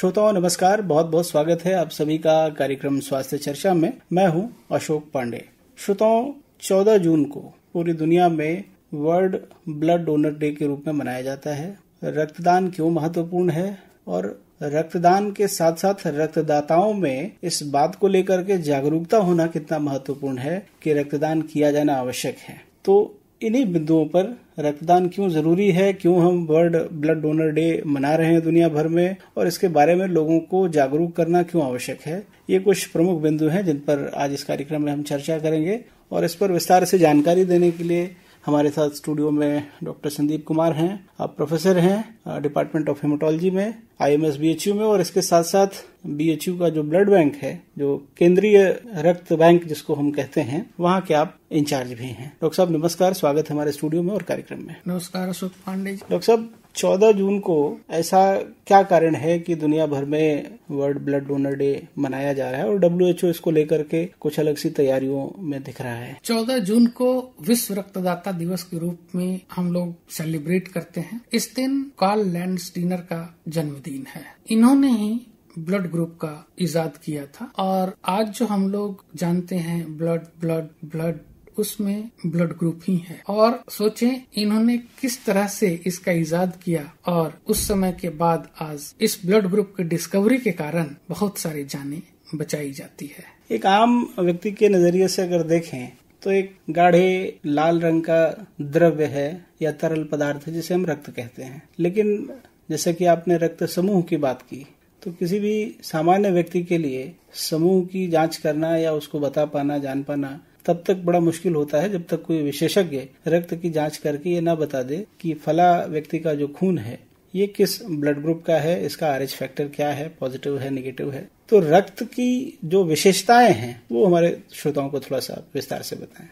श्रोताओं नमस्कार, बहुत बहुत स्वागत है आप सभी का कार्यक्रम स्वास्थ्य चर्चा में। मैं हूं अशोक पांडे। श्रोताओं, 14 जून को पूरी दुनिया में वर्ल्ड ब्लड डोनर डे के रूप में मनाया जाता है। रक्तदान क्यों महत्वपूर्ण है और रक्तदान के साथ साथ रक्तदाताओं में इस बात को लेकर के जागरूकता होना कितना महत्वपूर्ण है कि रक्तदान किया जाना आवश्यक है। तो इन्हीं बिंदुओं पर रक्तदान क्यों जरूरी है, क्यों हम वर्ल्ड ब्लड डोनर डे मना रहे हैं दुनिया भर में, और इसके बारे में लोगों को जागरूक करना क्यों आवश्यक है, ये कुछ प्रमुख बिंदु हैं जिन पर आज इस कार्यक्रम में हम चर्चा करेंगे। और इस पर विस्तार से जानकारी देने के लिए हमारे साथ स्टूडियो में डॉक्टर संदीप कुमार हैं। आप प्रोफेसर हैं डिपार्टमेंट ऑफ हेमाटोलॉजी में, IMS BHU में, और इसके साथ साथ BHU का जो ब्लड बैंक है, जो केंद्रीय रक्त बैंक जिसको हम कहते हैं, वहाँ के आप इंचार्ज भी हैं। डॉक्टर साहब नमस्कार, स्वागत है हमारे स्टूडियो में और कार्यक्रम में। नमस्कार अशोक पांडे जी। डॉक्टर साहब, 14 जून को ऐसा क्या कारण है कि दुनिया भर में वर्ल्ड ब्लड डोनर डे मनाया जा रहा है और WHO इसको लेकर के कुछ अलग सी तैयारियों में दिख रहा है? 14 जून को विश्व रक्तदाता दिवस के रूप में हम लोग सेलिब्रेट करते हैं। इस दिन कार्ल लैंडस्टीनर का जन्मदिन है। इन्होंने ही ब्लड ग्रुप का इजाद किया था और आज जो हम लोग जानते हैं ब्लड उसमें ब्लड ग्रुप ही है। और सोचें इन्होंने किस तरह से इसका इजाद किया और उस समय के बाद आज इस ब्लड ग्रुप की डिस्कवरी के कारण बहुत सारी जानें बचाई जाती है। एक आम व्यक्ति के नजरिए से अगर देखें तो एक गाढ़े लाल रंग का द्रव्य है या तरल पदार्थ है जिसे हम रक्त कहते हैं। लेकिन जैसे कि आपने रक्त समूह की बात की, तो किसी भी सामान्य व्यक्ति के लिए समूह की जांच करना या उसको बता पाना, जान पाना तब तक बड़ा मुश्किल होता है जब तक कोई विशेषज्ञ रक्त की जांच करके ये ना बता दे कि फला व्यक्ति का जो खून है ये किस ब्लड ग्रुप का है, इसका RH फैक्टर क्या है, पॉजिटिव है, नेगेटिव है। तो रक्त की जो विशेषताएं हैं वो हमारे श्रोताओं को थोड़ा सा विस्तार से बताएं।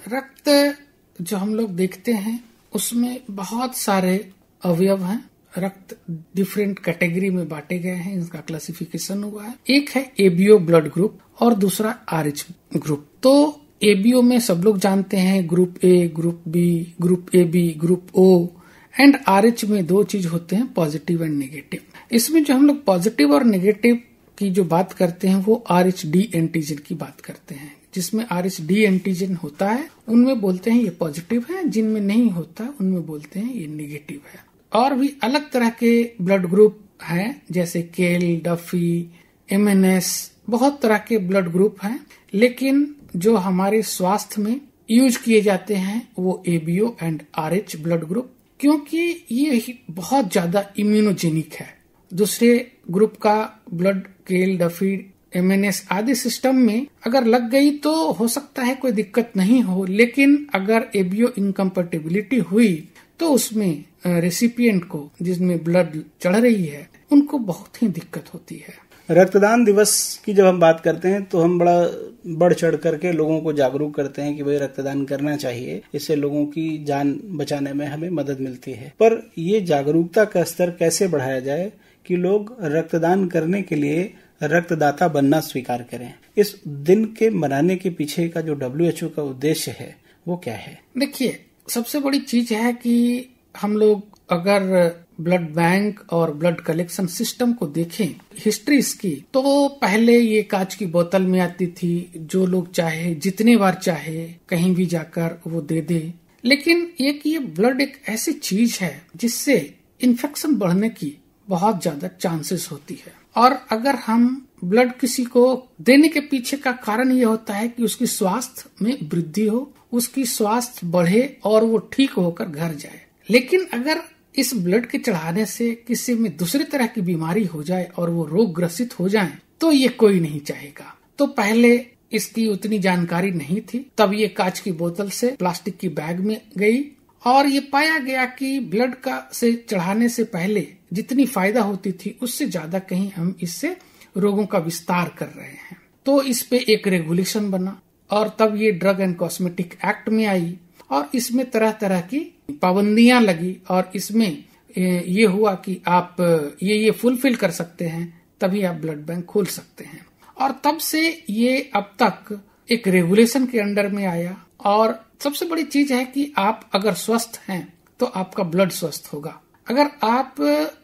रक्त जो हम लोग देखते हैं उसमें बहुत सारे अवयव हैं। रक्त डिफरेंट कैटेगरी में बांटे गए हैं, इनका क्लासिफिकेशन हुआ है। एक है ABO ब्लड ग्रुप और दूसरा RH ग्रुप। तो ABO में सब लोग जानते हैं group A, group B, group AB, group O and RH में दो चीज होते हैं, पॉजिटिव एंड नेगेटिव। इसमें जो हम लोग पॉजिटिव और नेगेटिव की जो बात करते हैं वो RHD एंटीजन की बात करते हैं। जिसमें RHD एंटीजन होता है उनमें बोलते हैं ये पॉजिटिव है, जिनमें नहीं होता उनमें बोलते हैं ये नेगेटिव है। और भी अलग तरह के ब्लड ग्रुप हैं जैसे केल, डफी, MNS, बहुत तरह के ब्लड ग्रुप हैं। लेकिन जो हमारे स्वास्थ्य में यूज किए जाते हैं वो ABO and RH blood group, क्योंकि ये बहुत ज्यादा इम्यूनोजेनिक है। दूसरे ग्रुप का ब्लड केल, डफी, MNS आदि सिस्टम में अगर लग गई तो हो सकता है कोई दिक्कत नहीं हो, लेकिन अगर ABO इनकम्पेटिबिलिटी हुई तो उसमें रेसिपिएंट को, जिसमें ब्लड चढ़ रही है, उनको बहुत ही दिक्कत होती है। रक्तदान दिवस की जब हम बात करते हैं तो हम बड़ा बढ़ चढ़ करके लोगों को जागरूक करते हैं कि भाई रक्तदान करना चाहिए, इससे लोगों की जान बचाने में हमें मदद मिलती है। पर ये जागरूकता का स्तर कैसे बढ़ाया जाए कि लोग रक्तदान करने के लिए रक्तदाता बनना स्वीकार करें? इस दिन के मनाने के पीछे का जो WHO का उद्देश्य है वो क्या है? देखिए, सबसे बड़ी चीज है कि हम लोग अगर ब्लड बैंक और ब्लड कलेक्शन सिस्टम को देखें, हिस्ट्री इसकी, तो पहले ये कांच की बोतल में आती थी, जो लोग चाहे जितने बार चाहे कहीं भी जाकर वो दे दे। लेकिन ये ब्लड एक ऐसी चीज है जिससे इन्फेक्शन बढ़ने की बहुत ज्यादा चांसेस होती है। और अगर हम ब्लड किसी को देने के पीछे का कारण ये होता है कि उसकी स्वास्थ्य में वृद्धि हो, उसकी स्वास्थ्य बढ़े और वो ठीक होकर घर जाए। लेकिन अगर इस ब्लड के चढ़ाने से किसी में दूसरी तरह की बीमारी हो जाए और वो रोग ग्रसित हो जाए तो ये कोई नहीं चाहेगा। तो पहले इसकी उतनी जानकारी नहीं थी, तब ये कांच की बोतल से प्लास्टिक की बैग में गई और ये पाया गया कि ब्लड का से चढ़ाने से पहले जितनी फायदा होती थी उससे ज्यादा कहीं हम इससे रोगों का विस्तार कर रहे हैं। तो इस पे एक रेगुलेशन बना और तब ये ड्रग एंड कॉस्मेटिक एक्ट में आई और इसमें तरह तरह की पाबंदियां लगी और इसमें ये हुआ कि आप ये फुलफिल कर सकते हैं तभी आप ब्लड बैंक खोल सकते हैं। और तब से ये अब तक एक रेगुलेशन के अंडर में आया। और सबसे बड़ी चीज है कि आप अगर स्वस्थ हैं तो आपका ब्लड स्वस्थ होगा। अगर आप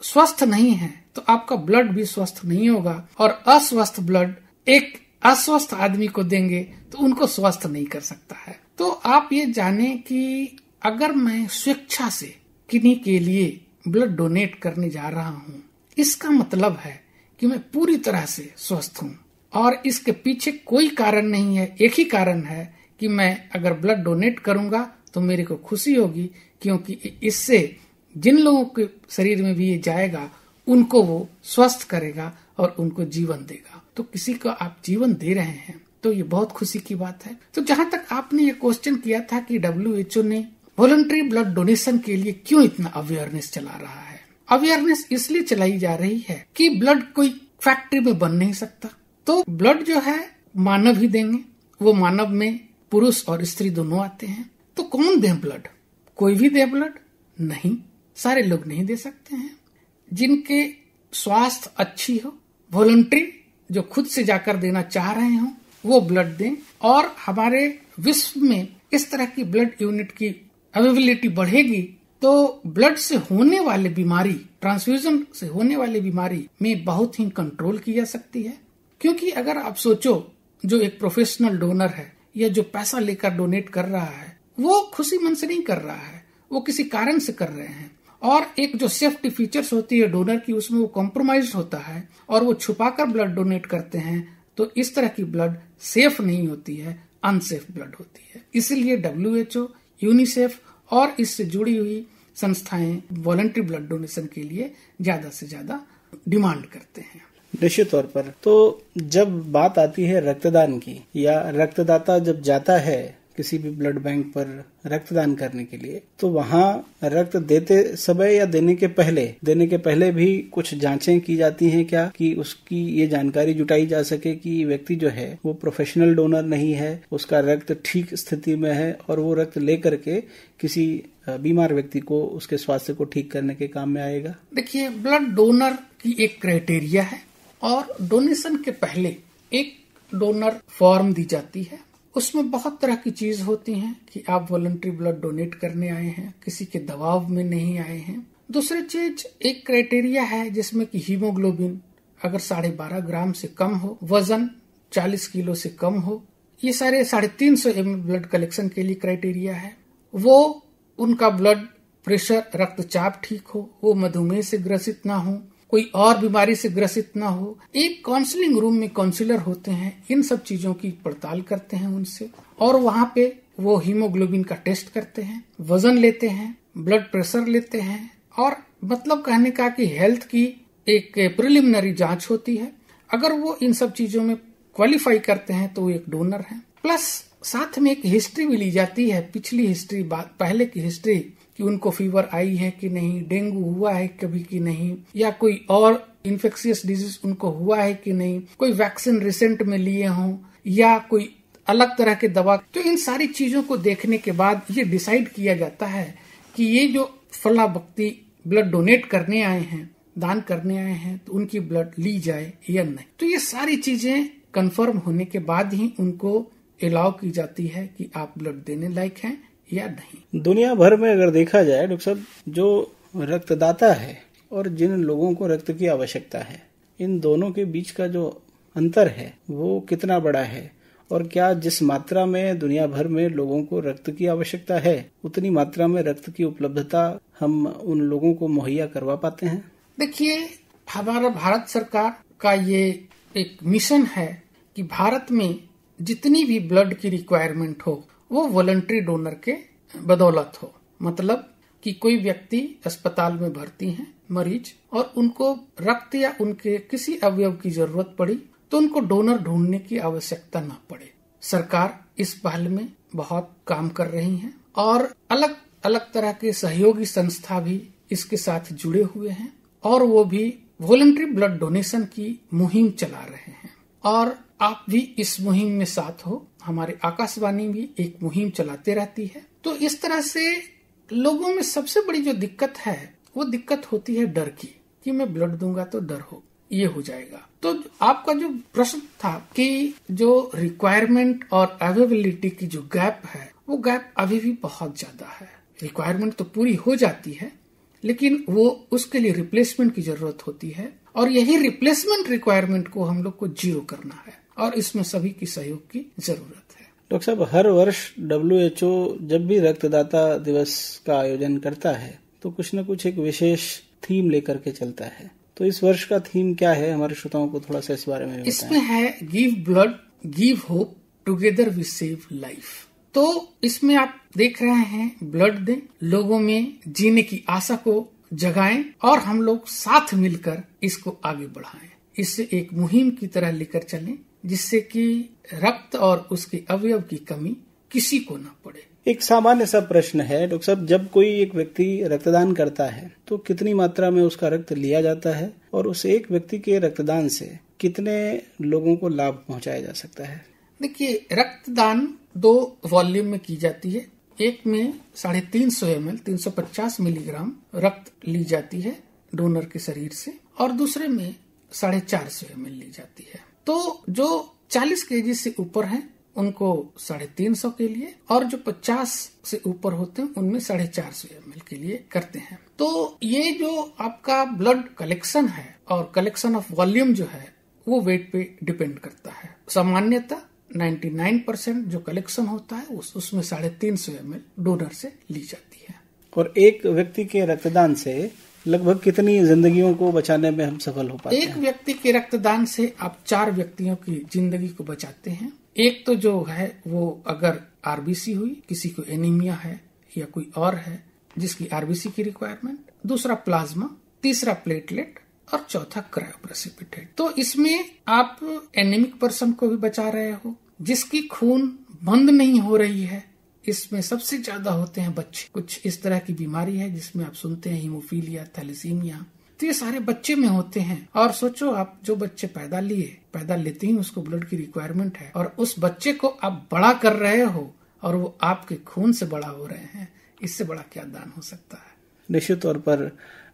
स्वस्थ नहीं हैं तो आपका ब्लड भी स्वस्थ नहीं होगा, और अस्वस्थ ब्लड एक अस्वस्थ आदमी को देंगे तो उनको स्वस्थ नहीं कर सकता है। तो आप ये जाने कि अगर मैं स्वेच्छा से किन्हीं के लिए ब्लड डोनेट करने जा रहा हूँ, इसका मतलब है कि मैं पूरी तरह से स्वस्थ हूँ, और इसके पीछे कोई कारण नहीं है। एक ही कारण है कि मैं अगर ब्लड डोनेट करूंगा तो मेरे को खुशी होगी, क्योंकि इससे जिन लोगों के शरीर में भी ये जाएगा उनको वो स्वस्थ करेगा और उनको जीवन देगा। तो किसी को आप जीवन दे रहे हैं तो ये बहुत खुशी की बात है। तो जहां तक आपने ये क्वेश्चन किया था कि WHO ने वॉलंटरी ब्लड डोनेशन के लिए क्यों इतना अवेयरनेस चला रहा है, अवेयरनेस इसलिए चलाई जा रही है कि ब्लड कोई फैक्ट्री में बन नहीं सकता, तो ब्लड जो है मानव ही देंगे। वो मानव में पुरुष और स्त्री दोनों आते हैं, तो कौन दे ब्लड? कोई भी दे ब्लड? नहीं, सारे लोग नहीं दे सकते हैं। जिनके स्वास्थ्य अच्छी हो, वॉलंटरी जो खुद से जाकर देना चाह रहे हो, वो ब्लड दें। और हमारे विश्व में इस तरह की ब्लड यूनिट की अवेलेबिलिटी बढ़ेगी तो ब्लड से होने वाले बीमारी, ट्रांसफ्यूजन से होने वाली बीमारी में बहुत ही कंट्रोल की जा सकती है। क्योंकि अगर आप सोचो, जो एक प्रोफेशनल डोनर है या जो पैसा लेकर डोनेट कर रहा है, वो खुशी मन से नहीं कर रहा है, वो किसी कारण से कर रहे हैं। और एक जो सेफ्टी फीचर्स होती है डोनर की, उसमें वो कॉम्प्रोमाइज होता है और वो छुपाकर ब्लड डोनेट करते हैं, तो इस तरह की ब्लड सेफ नहीं होती है, अनसेफ ब्लड होती है। इसीलिए WHO, यूनिसेफ और इससे जुड़ी हुई संस्थाएं वॉलंटरी ब्लड डोनेशन के लिए ज्यादा से ज्यादा डिमांड करते हैं। निश्चित तौर पर। तो जब बात आती है रक्तदान की, या रक्तदाता जब जाता है किसी भी ब्लड बैंक पर रक्तदान करने के लिए, तो वहाँ रक्त देते समय या देने के पहले भी कुछ जांचें की जाती हैं क्या, कि उसकी ये जानकारी जुटाई जा सके कि व्यक्ति जो है वो प्रोफेशनल डोनर नहीं है, उसका रक्त ठीक स्थिति में है और वो रक्त लेकर के किसी बीमार व्यक्ति को, उसके स्वास्थ्य को ठीक करने के काम में आएगा? देखिए, ब्लड डोनर की एक क्राइटेरिया है और डोनेशन के पहले एक डोनर फॉर्म दी जाती है। उसमें बहुत तरह की चीज होती हैं कि आप वॉलंटरी ब्लड डोनेट करने आए हैं, किसी के दबाव में नहीं आए हैं। दूसरी चीज, एक क्राइटेरिया है जिसमें कि हीमोग्लोबिन अगर 12.5 ग्राम से कम हो, वजन 40 किलो से कम हो, ये सारे 350 ml ब्लड कलेक्शन के लिए क्राइटेरिया है। वो उनका ब्लड प्रेशर, रक्तचाप ठीक हो, वो मधुमेह से ग्रसित ना हो, कोई और बीमारी से ग्रसित ना हो। एक काउंसलिंग रूम में काउंसलर होते हैं, इन सब चीजों की पड़ताल करते हैं उनसे, और वहां पे वो हीमोग्लोबिन का टेस्ट करते हैं, वजन लेते हैं, ब्लड प्रेशर लेते हैं, और मतलब कहने का कि हेल्थ की एक प्रिलिमिनरी जांच होती है। अगर वो इन सब चीजों में क्वालिफाई करते हैं तो वो एक डोनर है। प्लस साथ में एक हिस्ट्री भी ली जाती है, पिछली हिस्ट्री, पहले की हिस्ट्री, कि उनको फीवर आई है कि नहीं, डेंगू हुआ है कभी कि नहीं, या कोई और इन्फेक्शियस डिजीज उनको हुआ है कि नहीं, कोई वैक्सीन रिसेंट में लिए हों या कोई अलग तरह के दवा। तो इन सारी चीजों को देखने के बाद ये डिसाइड किया जाता है कि ये जो फला व्यक्ति ब्लड डोनेट करने आए हैं, दान करने आए हैं, तो उनकी ब्लड ली जाए या नहीं। तो ये सारी चीजें कंफर्म होने के बाद ही उनको अलाउ की जाती है कि आप ब्लड देने लायक हैं या नहीं। दुनिया भर में अगर देखा जाए डॉक्टर साहब, जो रक्तदाता है और जिन लोगों को रक्त की आवश्यकता है, इन दोनों के बीच का जो अंतर है वो कितना बड़ा है, और क्या जिस मात्रा में दुनिया भर में लोगों को रक्त की आवश्यकता है उतनी मात्रा में रक्त की उपलब्धता हम उन लोगों को मुहैया करवा पाते हैं? देखिए, हमारा भारत सरकार का ये एक मिशन है कि भारत में जितनी भी ब्लड की रिक्वायरमेंट हो वो वॉलंटरी डोनर के बदौलत हो। मतलब कि कोई व्यक्ति अस्पताल में भर्ती है, मरीज, और उनको रक्त या उनके किसी अवयव की जरूरत पड़ी तो उनको डोनर ढूंढने की आवश्यकता न पड़े। सरकार इस पहल में बहुत काम कर रही है और अलग अलग तरह के सहयोगी संस्था भी इसके साथ जुड़े हुए हैं, और वो भी वॉलंटरी ब्लड डोनेशन की मुहिम चला रहे हैं। और आप भी इस मुहिम में साथ हो, हमारे आकाशवाणी भी एक मुहिम चलाते रहती है। तो इस तरह से लोगों में सबसे बड़ी जो दिक्कत है वो दिक्कत होती है डर की, कि मैं ब्लड दूंगा तो डर हो, ये हो जाएगा। तो आपका जो प्रश्न था कि जो रिक्वायरमेंट और अवेलेबिलिटी की जो गैप है, वो गैप अभी भी बहुत ज्यादा है। रिक्वायरमेंट तो पूरी हो जाती है, लेकिन वो उसके लिए रिप्लेसमेंट की जरूरत होती है, और यही रिप्लेसमेंट रिक्वायरमेंट को हम लोग को 0 करना है, और इसमें सभी की सहयोग की जरूरत है। डॉक्टर साहब, हर वर्ष WHO जब भी रक्तदाता दिवस का आयोजन करता है तो कुछ न कुछ एक विशेष थीम लेकर के चलता है, तो इस वर्ष का थीम क्या है? हमारे श्रोताओं को थोड़ा सा इस बारे में बताएं। इसमें है give blood give hope together we save life. तो इसमें आप देख रहे हैं ब्लड दें, लोगों में जीने की आशा को जगाएं और हम लोग साथ मिलकर इसको आगे बढ़ाएं। इससे एक मुहिम की तरह लेकर चलें जिससे कि रक्त और उसके अवयव की कमी किसी को न पड़े। एक सामान्य सा प्रश्न है डॉक्टर साहब, जब कोई एक व्यक्ति रक्तदान करता है तो कितनी मात्रा में उसका रक्त लिया जाता है और उस एक व्यक्ति के रक्तदान से कितने लोगों को लाभ पहुंचाया जा सकता है? देखिए, रक्तदान 2 वॉल्यूम में की जाती है। एक में 350 ml 350 मिलीग्राम रक्त ली जाती है डोनर के शरीर से, और दूसरे में 450 ml ली जाती है। तो जो 40 kg से ऊपर है उनको 350 के लिए, और जो 50 से ऊपर होते हैं उनमें 450 ml के लिए करते हैं। तो ये जो आपका ब्लड कलेक्शन है और कलेक्शन ऑफ वॉल्यूम जो है वो वेट पे डिपेंड करता है। सामान्यतः 99% जो कलेक्शन होता है उसमें 350 ml डोनर से ली जाती है। और एक व्यक्ति के रक्तदान से लगभग कितनी जिंदगियों को बचाने में हम सफल हो पाते हैं? एक व्यक्ति के रक्तदान से आप 4 व्यक्तियों की जिंदगी को बचाते हैं। एक तो जो है वो अगर आरबीसी हुई, किसी को एनीमिया है या कोई और है जिसकी आरबीसी की रिक्वायरमेंट, दूसरा प्लाज्मा, तीसरा प्लेटलेट और चौथा क्रायोप्रेसिपिटेट। तो इसमें आप एनीमिक पर्सन को भी बचा रहे हो, जिसकी खून बंद नहीं हो रही है। इसमें सबसे ज्यादा होते हैं बच्चे। कुछ इस तरह की बीमारी है जिसमें आप सुनते हैं हीमोफीलिया, थैलेसीमिया, तो ये सारे बच्चे में होते हैं। और सोचो, आप जो बच्चे पैदा लेते ही उसको ब्लड की रिक्वायरमेंट है, और उस बच्चे को आप बड़ा कर रहे हो और वो आपके खून से बड़ा हो रहे हैं, इससे बड़ा क्या दान हो सकता है? निश्चित तौर पर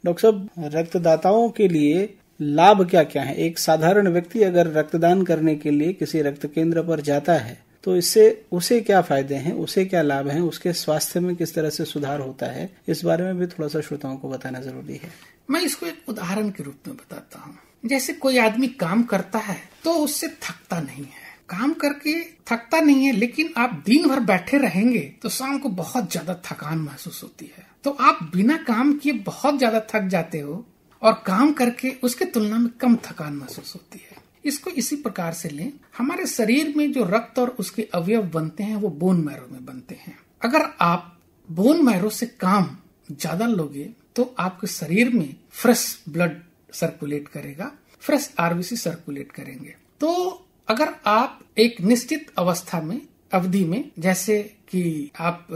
डॉक्टर साहब, रक्तदाताओं के लिए लाभ क्या क्या है? एक साधारण व्यक्ति अगर रक्तदान करने के लिए किसी रक्त केंद्र पर जाता है तो इससे उसे क्या फायदे हैं, उसे क्या लाभ हैं, उसके स्वास्थ्य में किस तरह से सुधार होता है, इस बारे में भी थोड़ा सा श्रोताओं को बताना जरूरी है। मैं इसको एक उदाहरण के रूप में बताता हूँ। जैसे कोई आदमी काम करता है तो उससे थकता नहीं है, काम करके थकता नहीं है, लेकिन आप दिन भर बैठे रहेंगे तो शाम को बहुत ज्यादा थकान महसूस होती है। तो आप बिना काम किए बहुत ज्यादा थक जाते हो और काम करके उसके तुलना में कम थकान महसूस होती है। इसको इसी प्रकार से लें, हमारे शरीर में जो रक्त और उसके अवयव बनते हैं वो बोन मैरो में बनते हैं। अगर आप बोन मैरो से काम ज्यादा लोगे तो आपके शरीर में फ्रेश ब्लड सर्कुलेट करेगा, फ्रेश आरबीसी सर्कुलेट करेंगे। तो अगर आप एक निश्चित अवधि में जैसे कि आप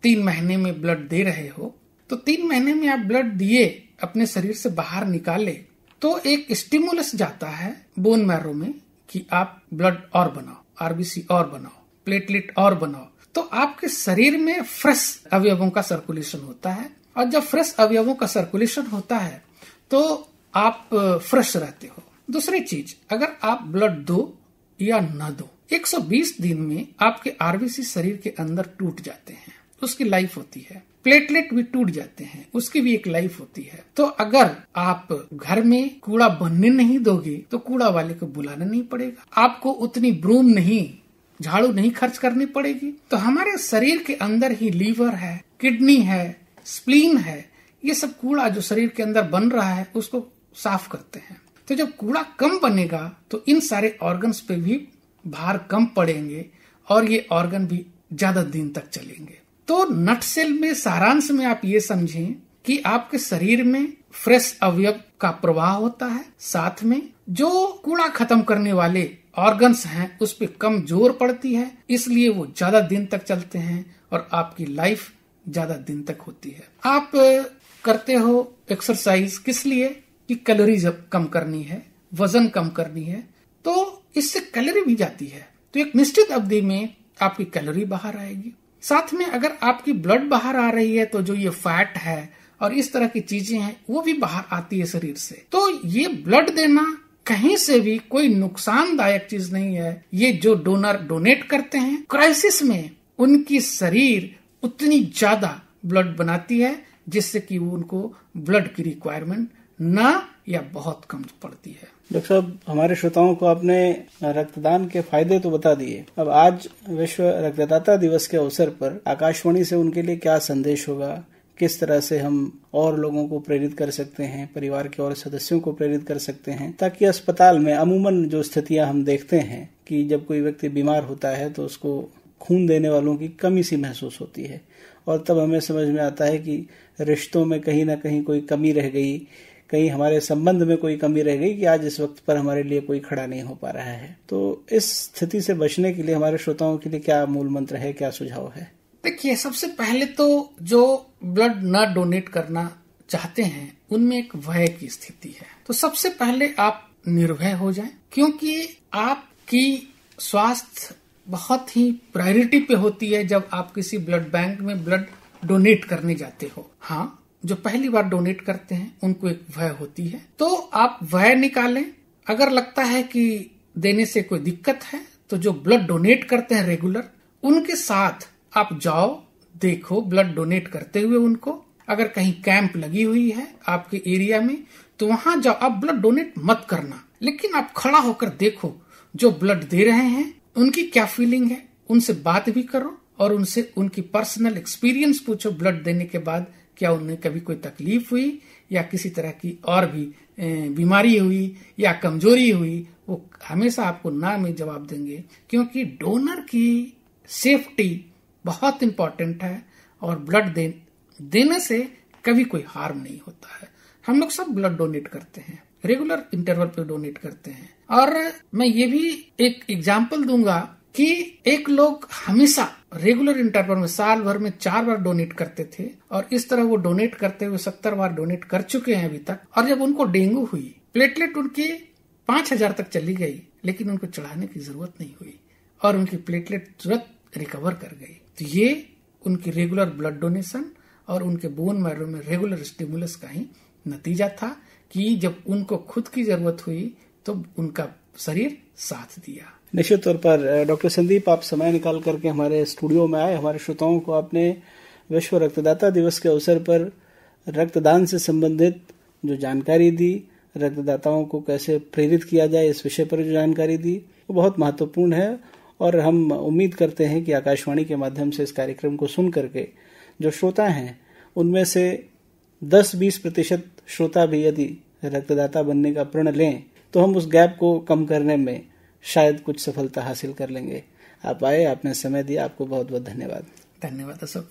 3 महीने में ब्लड दे रहे हो, तो 3 महीने में आप ब्लड दिए, अपने शरीर से बाहर निकाले, तो एक स्टिमुलस जाता है बोन मैरो में कि आप ब्लड और बनाओ, आरबीसी और बनाओ, प्लेटलेट और बनाओ। तो आपके शरीर में फ्रेश अवयवों का सर्कुलेशन होता है, और जब फ्रेश अवयवों का सर्कुलेशन होता है तो आप फ्रेश रहते हो। दूसरी चीज, अगर आप ब्लड दो या न दो, 120 दिन में आपके आरबीसी शरीर के अंदर टूट जाते हैं, उसकी लाइफ होती है। प्लेटलेट भी टूट जाते हैं, उसकी भी एक लाइफ होती है। तो अगर आप घर में कूड़ा बनने नहीं दोगे तो कूड़ा वाले को बुलाना नहीं पड़ेगा, आपको उतनी ब्रूम नहीं, झाड़ू नहीं खर्च करनी पड़ेगी। तो हमारे शरीर के अंदर ही लीवर है, किडनी है, स्प्लीन है, ये सब कूड़ा जो शरीर के अंदर बन रहा है उसको साफ करते हैं। तो जब कूड़ा कम बनेगा तो इन सारे ऑर्गन्स पे भी भार कम पड़ेंगे और ये ऑर्गन भी ज्यादा दिन तक चलेंगे। तो नटसेल में, सारांश में आप ये समझें कि आपके शरीर में फ्रेश अवयव का प्रवाह होता है, साथ में जो कूड़ा खत्म करने वाले ऑर्गन्स हैं उस पे कम जोर पड़ती है, इसलिए वो ज्यादा दिन तक चलते हैं और आपकी लाइफ ज्यादा दिन तक होती है। आप करते हो एक्सरसाइज किस लिए? कि कैलोरीज कम करनी है, वजन कम करनी है, तो इससे कैलोरी भी जाती है। तो एक निश्चित अवधि में आपकी कैलोरी बाहर आएगी। साथ में अगर आपकी ब्लड बाहर आ रही है तो जो ये फैट है और इस तरह की चीजें हैं वो भी बाहर आती है शरीर से। तो ये ब्लड देना कहीं से भी कोई नुकसानदायक चीज नहीं है। ये जो डोनर डोनेट करते हैं, क्राइसिस में उनकी शरीर उतनी ज्यादा ब्लड बनाती है जिससे कि उनको ब्लड की रिक्वायरमेंट ना या बहुत कम पड़ती है। डॉक्टर साहब, हमारे श्रोताओं को आपने रक्तदान के फायदे तो बता दिए। अब आज विश्व रक्तदाता दिवस के अवसर पर आकाशवाणी से उनके लिए क्या संदेश होगा, किस तरह से हम और लोगों को प्रेरित कर सकते हैं, परिवार के और सदस्यों को प्रेरित कर सकते हैं, ताकि अस्पताल में अमूमन जो स्थितियां हम देखते हैं कि जब कोई व्यक्ति बीमार होता है तो उसको खून देने वालों की कमी सी महसूस होती है और तब हमें समझ में आता है कि रिश्तों में कहीं ना कहीं कोई कमी रह गई, कहीं हमारे संबंध में कोई कमी रह गई कि आज इस वक्त पर हमारे लिए कोई खड़ा नहीं हो पा रहा है। तो इस स्थिति से बचने के लिए हमारे श्रोताओं के लिए क्या मूल मंत्र है, क्या सुझाव है? देखिए, सबसे पहले तो जो ब्लड न डोनेट करना चाहते हैं उनमें एक भय की स्थिति है। तो सबसे पहले आप निर्भय हो जाएं, क्योंकि आपकी स्वास्थ्य बहुत ही प्रायोरिटी पे होती है जब आप किसी ब्लड बैंक में ब्लड डोनेट करने जाते हो। हाँ, जो पहली बार डोनेट करते हैं उनको एक भय होती है, तो आप भय निकालें। अगर लगता है कि देने से कोई दिक्कत है तो जो ब्लड डोनेट करते हैं रेगुलर, उनके साथ आप जाओ, देखो ब्लड डोनेट करते हुए उनको। अगर कहीं कैंप लगी हुई है आपके एरिया में तो वहां जाओ। आप ब्लड डोनेट मत करना, लेकिन आप खड़ा होकर देखो जो ब्लड दे रहे हैं उनकी क्या फीलिंग है, उनसे बात भी करो और उनसे उनकी पर्सनल एक्सपीरियंस पूछो। ब्लड देने के बाद क्या उन्हें कभी कोई तकलीफ हुई या किसी तरह की और भी बीमारी हुई या कमजोरी हुई, वो हमेशा आपको ना में जवाब देंगे, क्योंकि डोनर की सेफ्टी बहुत इंपॉर्टेंट है और ब्लड देने से कभी कोई हार्म नहीं होता है। हम लोग सब ब्लड डोनेट करते हैं, रेगुलर इंटरवल पे डोनेट करते हैं। और मैं ये भी एक एग्जांपल दूंगा कि एक लोग हमेशा रेगुलर इंटरवल में साल भर में 4 बार डोनेट करते थे और इस तरह वो डोनेट करते हुए 70 बार डोनेट कर चुके हैं अभी तक। और जब उनको डेंगू हुई, प्लेटलेट उनकी 5000 तक चली गई, लेकिन उनको चढ़ाने की जरूरत नहीं हुई और उनकी प्लेटलेट तुरंत रिकवर कर गई। तो ये उनकी रेगुलर ब्लड डोनेशन और उनके बोन मैरो में रेगुलर स्टिमुलस का ही नतीजा था कि जब उनको खुद की जरूरत हुई तो उनका शरीर साथ दिया। निश्चित तौर पर डॉक्टर संदीप, आप समय निकाल करके हमारे स्टूडियो में आए। हमारे श्रोताओं को आपने विश्व रक्तदाता दिवस के अवसर पर रक्तदान से संबंधित जो जानकारी दी, रक्तदाताओं को कैसे प्रेरित किया जाए, इस विषय पर जो जानकारी दी वो बहुत महत्वपूर्ण है। और हम उम्मीद करते हैं कि आकाशवाणी के माध्यम से इस कार्यक्रम को सुन करके जो श्रोता हैं उनमें से 10-20% श्रोता भी यदि रक्तदाता बनने का प्रण लें तो हम उस गैप को कम करने में शायद कुछ सफलता हासिल कर लेंगे। आप आए, आपने समय दिया, आपको बहुत बहुत धन्यवाद। धन्यवाद अशोक।